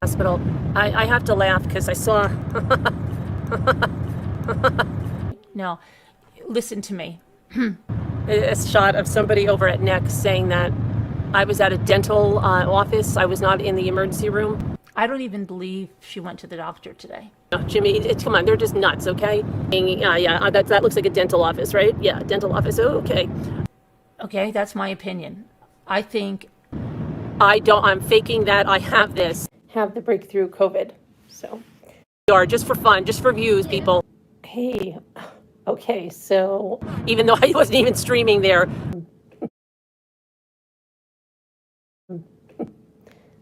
Hospital. I have to laugh because I saw. No, listen to me. A shot of somebody over at Next saying that I was at a dental office. I was not in the emergency room. I don't even believe she went to the doctor today. No, Jimmy, come on, they're just nuts, okay? Yeah, that looks like a dental office, right? Yeah, dental office. Oh, okay. Okay, that's my opinion. I think I'm faking that I have this. Have the breakthrough COVID. So, or just for fun, just for views, people. Hey, okay, so even though I wasn't even streaming there,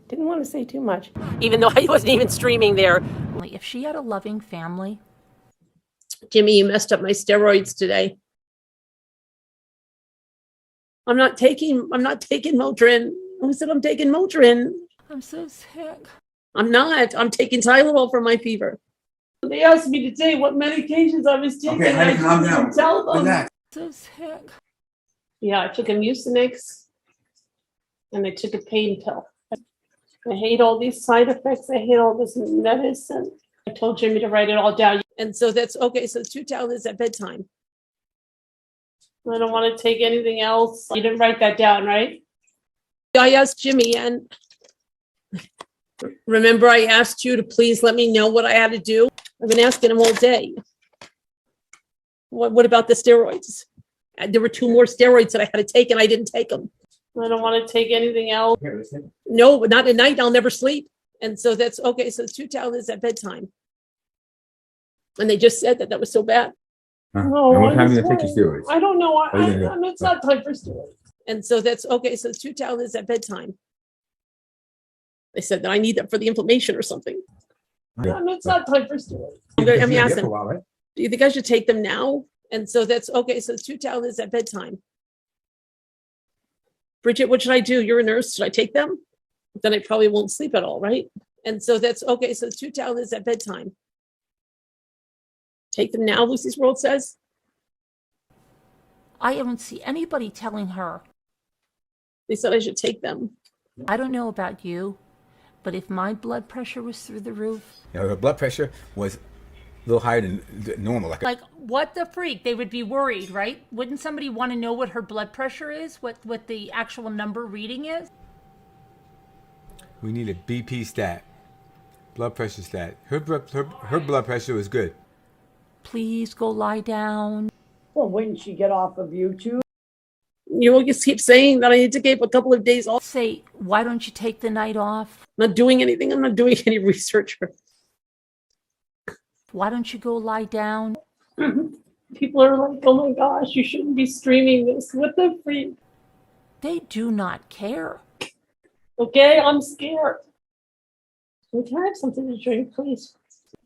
didn't want to say too much. Even though I wasn't even streaming there. If she had a loving family. Jimmy, you messed up my steroids today. I'm not taking Motrin. Who said I'm taking Motrin? I'm so sick. I'm not. I'm taking Tylenol for my fever. They asked me today what medications I was taking. Okay, honey, calm down. Tell them. Relax. So sick. Yeah, I took a Mucinex and I took a pain pill. I hate all these side effects. I hate all this medicine. I told Jimmy to write it all down. And so that's okay. So 2 tablets at bedtime. I don't want to take anything else. You didn't write that down, right? I asked Jimmy, and remember I asked you to please let me know what I had to do? I've been asking him all day. What about the steroids? There were 2 more steroids that I had to take and I didn't take them. I don't want to take anything else. No, but not at night. I'll never sleep. And so that's okay. So 2 tablets at bedtime. And they just said that was so bad. No, and what time are you going to take your steroids? I don't know. It's not time for steroids. And so that's okay. So 2 tablets at bedtime. They said that I need them for the inflammation or something. It's not time for steroids. Let me ask them. Do you think I should take them now? And so that's okay. So 2 tablets at bedtime. Bridget, what should I do? You're a nurse. Should I take them? Then I probably won't sleep at all, right? And so that's okay. So 2 tablets at bedtime. Take them now, Lucy's World says. I don't see anybody telling her. They said I should take them. I don't know about you, but if my blood pressure was through the roof. Her blood pressure was a little higher than normal. Like what the freak? They would be worried, right? Wouldn't somebody want to know what her blood pressure is? What the actual number reading is? We need a BP stat. Blood pressure stat. Her blood pressure was good. Please go lie down. Well, wouldn't she get off of YouTube? You will just keep saying that I need to give a couple of days off. Say, why don't you take the night off? I'm not doing anything. I'm not doing any research. Why don't you go lie down? People are like, oh my gosh, you shouldn't be streaming this. What the freak? They do not care. Okay, I'm scared. Can I have something to drink, please?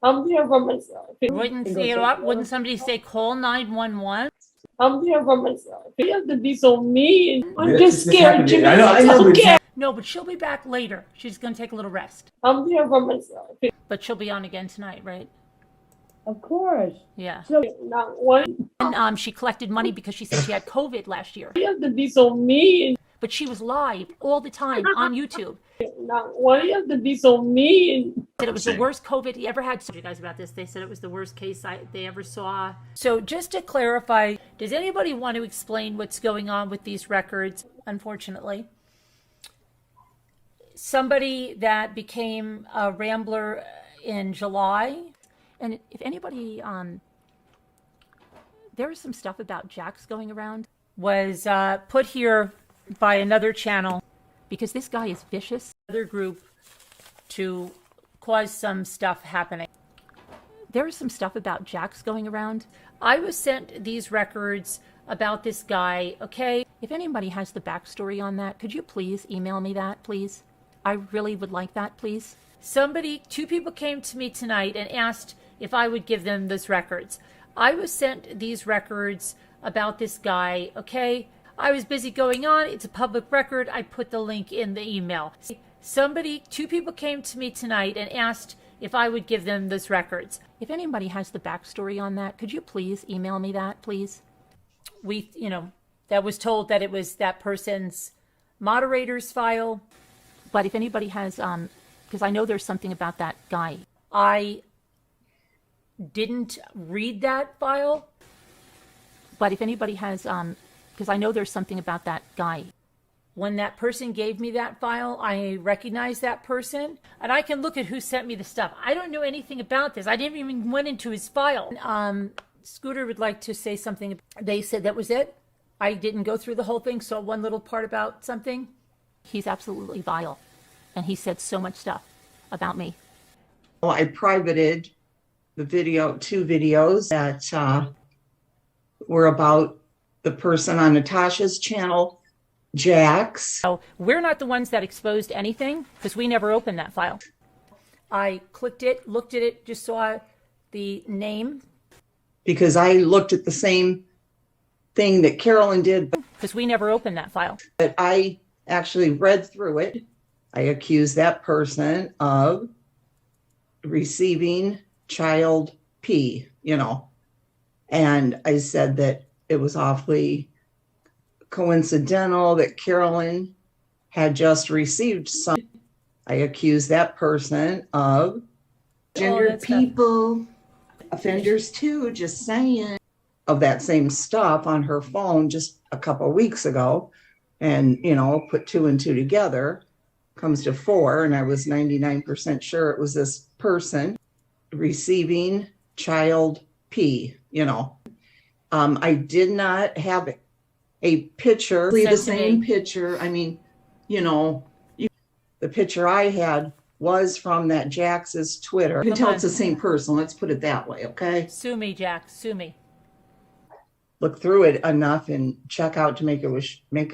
I'm there by myself. Wouldn't somebody say call 911? I'm there by myself. You have to be so mean. I'm just scared, Jimmy. I know. No, but she'll be back later. She's going to take a little rest. I'm there by myself. But she'll be on again tonight, right? Of course. Yeah. So, not one. And she collected money because she said she had COVID last year. you have to be so mean. But she was live all the time on YouTube. Why do you have to be so mean? Said it was the worst COVID he ever had. Told you guys about this. They said it was the worst case they ever saw. So just to clarify, does anybody want to explain what's going on with these records? Unfortunately, somebody that became a Rambler in July, and if anybody, there's some stuff about Jax going around, was put here by another channel because this guy is vicious. Another group to cause some stuff happening. There's some stuff about Jax going around. I was sent these records about this guy, okay? If anybody has the backstory on that, could you please email me that, please? I really would like that, please. 2 people came to me tonight and asked if I would give them those records. I was sent these records about this guy, okay? I was busy going on. It's a public record. I put the link in the email. 2 people came to me tonight and asked if I would give them those records. If anybody has the backstory on that, could you please email me that, please? That was told that it was that person's moderator's file. But if anybody has because I know there's something about that guy. I didn't read that file, but if anybody has, because I know there's something about that guy. When that person gave me that file, I recognize that person, and I can look at who sent me the stuff. I don't know anything about this. I didn't even went into his file. Scooter would like to say something. They said that was it. I didn't go through the whole thing, so one little part about something. He's absolutely vile, and he said so much stuff about me. Well, I privated the video, 2 videos that were about the person on Natasha's channel, Jax. So we're not the ones that exposed anything because we never opened that file. I clicked it, looked at it, just saw the name. Because I looked at the same thing that Carolyn did. Because we never opened that file. But I actually read through it. I accused that person of receiving child P, and I said that it was awfully coincidental that Carolyn had just received some. I accused that person of gendered people, offenders too, just saying, of that same stuff on her phone just a couple of weeks ago. And, put 2 and 2 together, comes to 4. And I was 99% sure it was this person receiving child P, I did not have a picture, the same picture. I mean, the picture I had was from that Jax's Twitter. You can tell it's the same person. Let's put it that way, okay? Sue me, Jax. Sue me. Look through it enough and check out to make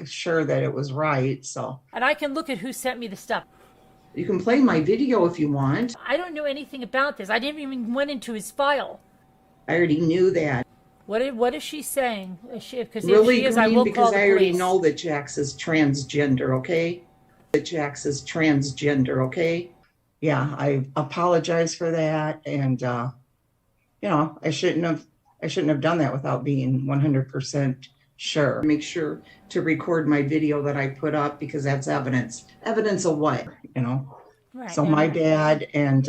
sure that it was right. So. And I can look at who sent me the stuff. You can play my video if you want. I don't know anything about this. I didn't even went into his file. I already knew that. What is she saying? Because really if she is, I will because call the I already police. know that Jax is transgender, okay? That Jax is transgender, okay? Yeah, I apologize for that, and I shouldn't have done that without being 100% sure. Make sure to record my video that I put up because that's evidence. Evidence of what, Right, so my bad, and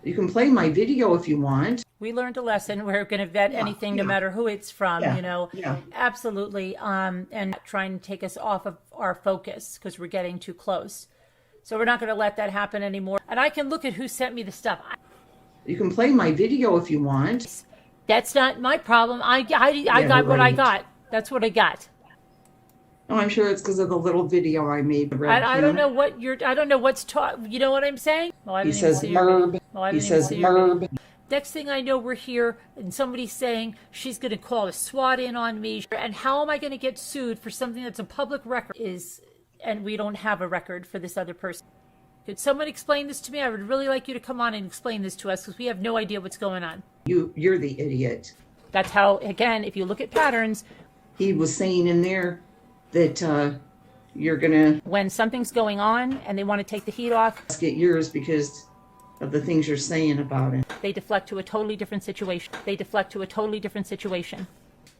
you can play my video if you want. We learned a lesson. We're going to vet anything, no matter who it's from, Yeah. Absolutely. And trying to take us off of our focus because we're getting too close. So we're not going to let that happen anymore. And I can look at who sent me the stuff. You can play my video if you want. That's not my problem. I got what I got. That's what I got. Oh, I'm sure it's because of the little video I made. I don't know what I don't know what's taught. You know what I'm saying? He says merb. He says merb. Next thing I know, we're here and somebody's saying she's going to call a SWAT in on me. And how am I going to get sued for something that's a public record and we don't have a record for this other person? Could someone explain this to me? I would really like you to come on and explain this to us because we have no idea what's going on. You're the idiot. That's how, again, if you look at patterns. He was saying in there that you're going to. When something's going on and they want to take the heat off. Get yours because of the things you're saying about it. They deflect to a totally different situation.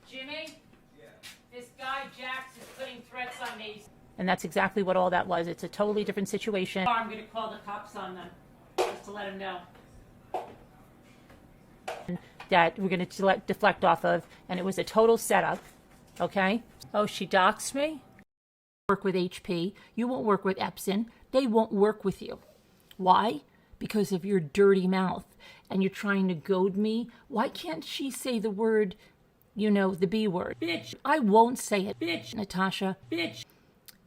Jimmy? Yeah. This guy Jax is putting threats on me. And that's exactly what all that was. It's a totally different situation. I'm going to call the cops on them just to let them know that we're going to deflect off of. And it was a total setup. Okay? Oh, she doxed me? Work with HP. You won't work with Epson. They won't work with you. Why? Because of your dirty mouth. And you're trying to goad me. Why can't she say the word, the B word? Bitch. I won't say it. Bitch. Natasha. Bitch.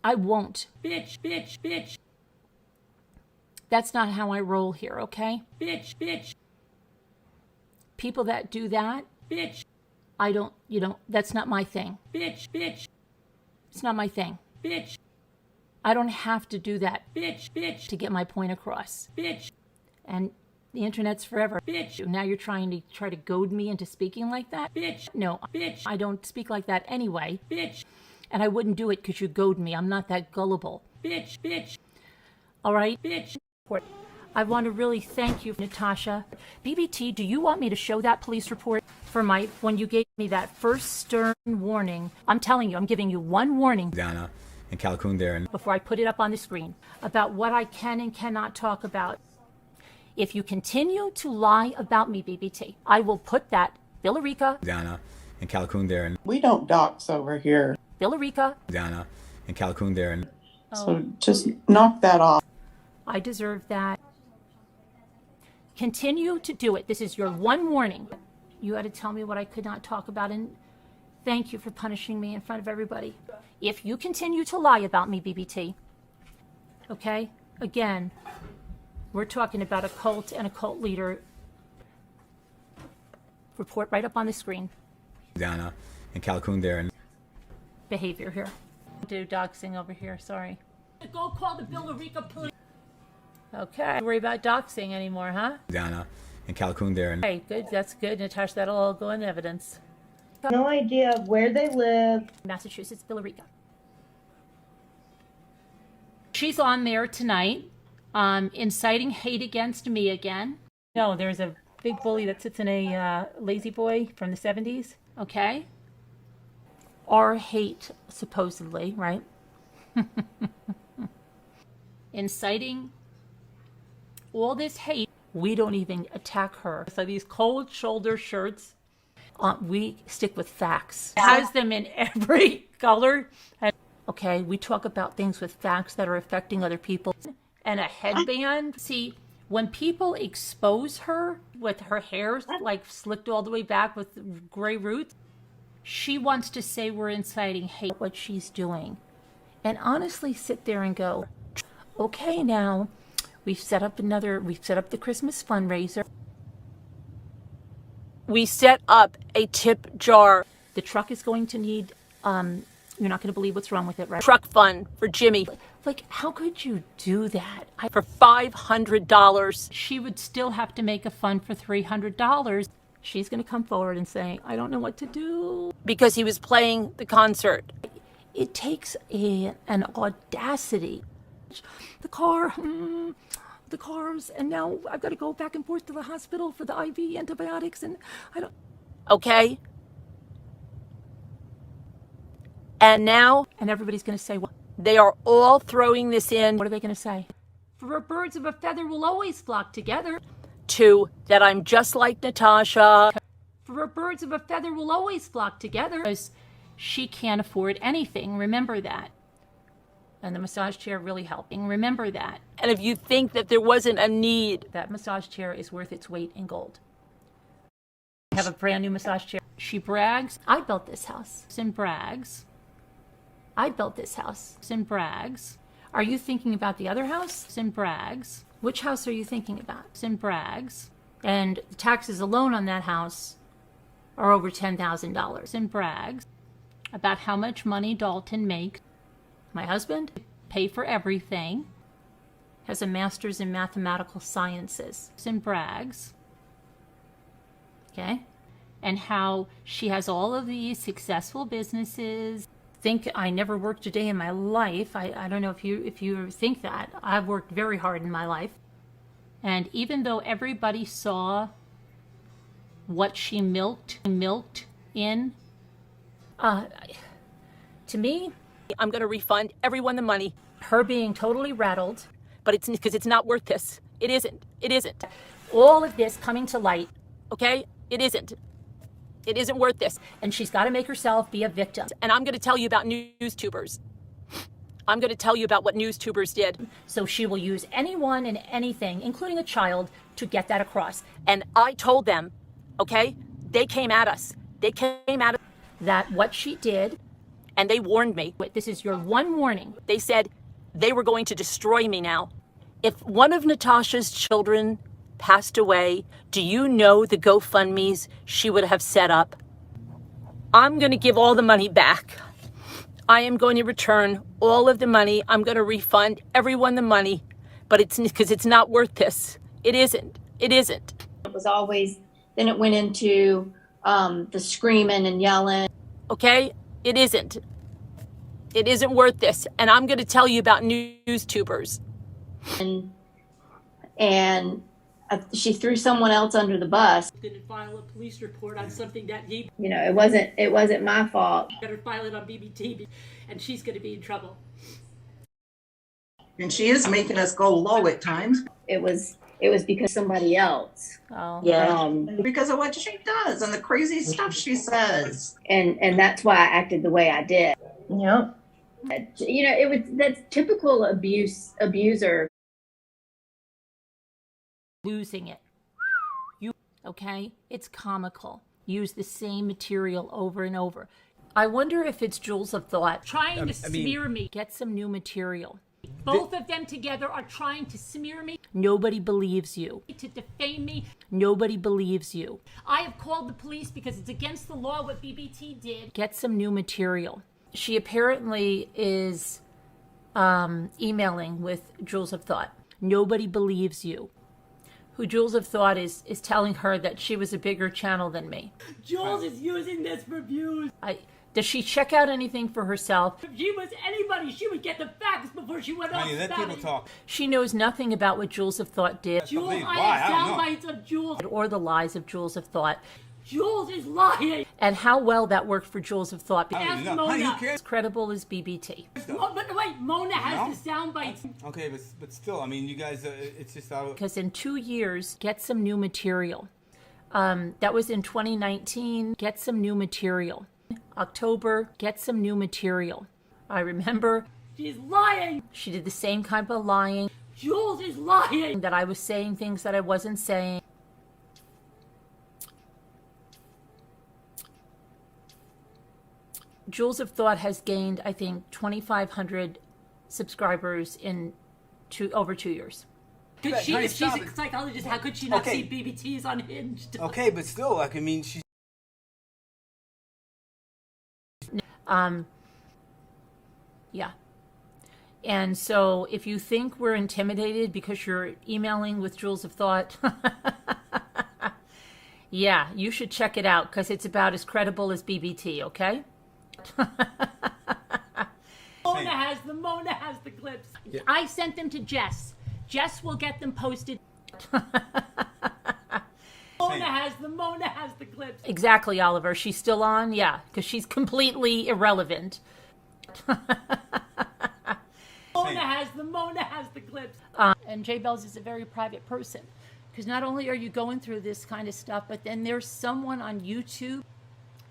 I won't. Bitch. That's not how I roll here, okay? Bitch. People that do that, bitch. I don't, that's not my thing. Bitch. It's not my thing. Bitch. I don't have to do that. Bitch. To get my point across. Bitch. And the internet's forever. Bitch. Now you're trying to goad me into speaking like that? Bitch. No. Bitch. I don't speak like that anyway. Bitch. And I wouldn't do it because you goad me. I'm not that gullible. Bitch. All right? Bitch. I want to really thank you, Natasha. BBT, do you want me to show that police report for when you gave me that first stern warning? I'm telling you, I'm giving you one warning. Donna, and Calhoun there. And before I put it up on the screen about what I can and cannot talk about. If you continue to lie about me, BBT, I will put that Villarica, Donna, and Calhoun there. And We don't dox over here. Villarica. Donna, and Calhoun there. And So just knock that off. I deserve that. Continue to do it. This is your one warning. You had to tell me what I could not talk about, and thank you for punishing me in front of everybody. If you continue to lie about me, BBT, okay, again, we're talking about a cult and a cult leader. Report right up on the screen. Donna, and Calhoun there. And Behavior here. Do doxing over here, sorry. Go call the Villarica police. Okay, don't worry about doxing anymore, huh? Donna, and Calhoun there. And Okay, good, that's good, Natasha, that'll all go in evidence. No idea of where they live. Massachusetts, Villarica. She's on there tonight, inciting hate against me again. No, there's a big bully that sits in a lazy boy from the 70s, okay? Our hate, supposedly, right? Inciting all this hate. We don't even attack her. So these cold shoulder shirts, we stick with facts. It has them in every color. Okay, we talk about things with facts that are affecting other people. And a headband. See, when people expose her with her hair like slicked all the way back with gray roots, she wants to say we're inciting hate, what she's doing. And honestly sit there and go, okay, now we've set up the Christmas fundraiser. We set up a tip jar. The truck is going to need, you're not going to believe what's wrong with it, right? Truck fund for Jimmy. Like, how could you do that? For $500. She would still have to make a fund for $300. She's going to come forward and say, I don't know what to do. Because he was playing the concert. It takes an audacity. The cars, and now I've got to go back and forth to the hospital for the IV antibiotics, and I don't... Okay? And now... And everybody's going to say, well, they are all throwing this in. What are they going to say? For birds of a feather will always flock together. To that I'm just like Natasha. For birds of a feather will always flock together. Because she can't afford anything. Remember that. And the massage chair really helping. Remember that. And if you think that there wasn't a need, that massage chair is worth its weight in gold. I have a brand new massage chair. She brags. I built this house. And brags. I built this house. And brags. Are you thinking about the other house? And brags. Which house are you thinking about? And brags. And the taxes alone on that house are over $10,000. And brags about how much money Dalton makes. My husband, pay for everything, has a master's in mathematical sciences. And brags. Okay? And how she has all of these successful businesses. Think I never worked a day in my life. I don't know if you think that. I've worked very hard in my life. And even though everybody saw what she milked in, to me, I'm going to refund everyone the money. Her being totally rattled. But it's because it's not worth this. It isn't. It isn't. All of this coming to light, okay? It isn't. It isn't worth this. And she's got to make herself be a victim. And I'm going to tell you about NewsTubers. I'm going to tell you about what NewsTubers did. So she will use anyone and anything, including a child, to get that across. And I told them, okay, they came at us. They came at us. That what she did, and they warned me. This is your one warning. They said they were going to destroy me now. If one of Natasha's children passed away, do you know the GoFundMes she would have set up? I'm going to give all the money back. I am going to return all of the money. I'm going to refund everyone the money, but it's because it's not worth this. It isn't. It isn't. It was always, then it went into the screaming and yelling. Okay? It isn't. It isn't worth this. And I'm going to tell you about NewsTubers. And she threw someone else under the bus. Going to file a police report on something that he, You know, it wasn't my fault. better file it on BBT, and she's going to be in trouble. And she is making us go low at times. It was because somebody else. Oh. Yeah. Because of what she does and the crazy stuff she says. And that's why I acted the way I did. Yep. You know, that's typical abuser. Losing it. Okay? It's comical. Use the same material over and over. I wonder if it's Jewels of Thought trying to smear me. Get some new material. Both of them together are trying to smear me. Nobody believes you. To defame me. Nobody believes you. I have called the police because it's against the law what BBT did. Get some new material. She apparently is emailing with Jewels of Thought. Nobody believes you. Who Jewels of Thought is telling her that she was a bigger channel than me. Jules is using this for views. Does she check out anything for herself? If she was anybody, she would get the facts before she went off. Let people talk. She knows nothing about what Jewels of Thought did. Jules, I have sound bites of Jules. Or the lies of Jewels of Thought. Jules is lying. And how well that worked for Jewels of Thought. Ask Mona. As credible as BBT. But wait, Mona has the sound bites. Okay, but still, I mean, you guys, it's just out. Because in 2 years, get some new material. That was in 2019. Get some new material. October, get some new material. I remember. She's lying. She did the same kind of lying. Jules is lying. That I was saying things that I wasn't saying. Jewels of Thought has gained, I think, 2,500 subscribers in over 2 years. If she's a psychologist, how could she not see BBT's unhinged? Okay, but still, like, I mean, she's... Yeah. And so if you think we're intimidated because you're emailing with Jewels of Thought, yeah, you should check it out because it's about as credible as BBT, okay? Mona has the clips. Yeah. I sent them to Jess. Jess will get them posted. Mona has the clips. Exactly, Oliver. She's still on? Yeah, because she's completely irrelevant. Mona has the clips. And J Bells is a very private person. Because not only are you going through this kind of stuff, but then there's someone on YouTube.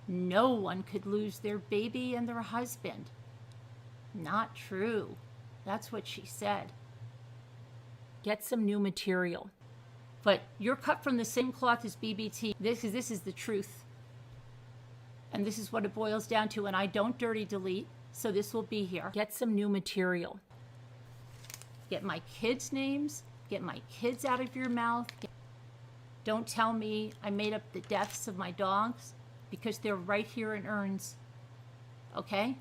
No one could lose their baby and their husband. Not true. That's what she said. Get some new material. But you're cut from the same cloth as BBT. This is the truth. And this is what it boils down to. And I don't dirty delete, so this will be here. Get some new material. Get my kids' names. Get my kids out of your mouth. Don't tell me I made up the deaths of my dogs because they're right here in urns. Okay?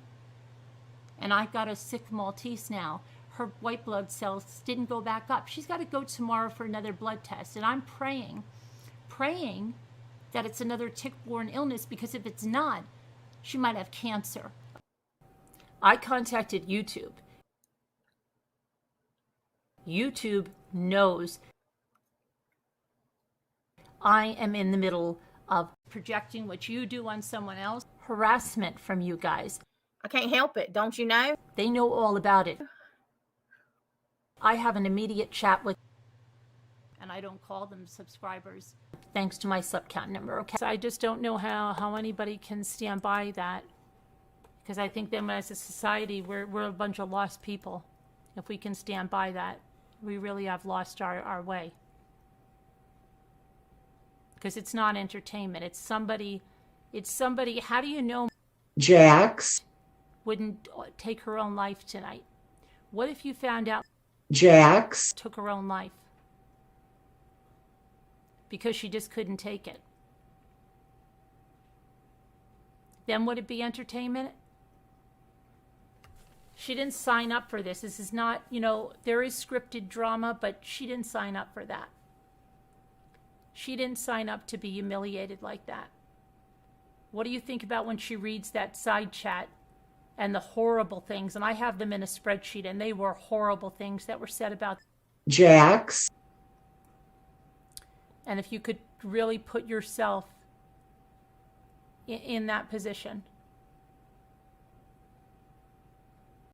And I've got a sick Maltese now. Her white blood cells didn't go back up. She's got to go tomorrow for another blood test. And I'm praying that it's another tick-borne illness, because if it's not, she might have cancer. I contacted YouTube. YouTube knows I am in the middle of projecting what you do on someone else. Harassment from you guys. I can't help it, don't you know? They know all about it. I have an immediate chat with, and I don't call them subscribers, thanks to my sub count number, okay? So I just don't know how anybody can stand by that, because I think that as a society, we're a bunch of lost people. If we can stand by that, we really have lost our way. Because it's not entertainment. It's somebody, how do you know Jax. Wouldn't take her own life tonight? What if you found out Jax. Took her own life because she just couldn't take it? Then would it be entertainment? She didn't sign up for this. This is not, there is scripted drama, but she didn't sign up for that. She didn't sign up to be humiliated like that. What do you think about when she reads that side chat and the horrible things? And I have them in a spreadsheet, and they were horrible things that were said about Jax. And if you could really put yourself in that position.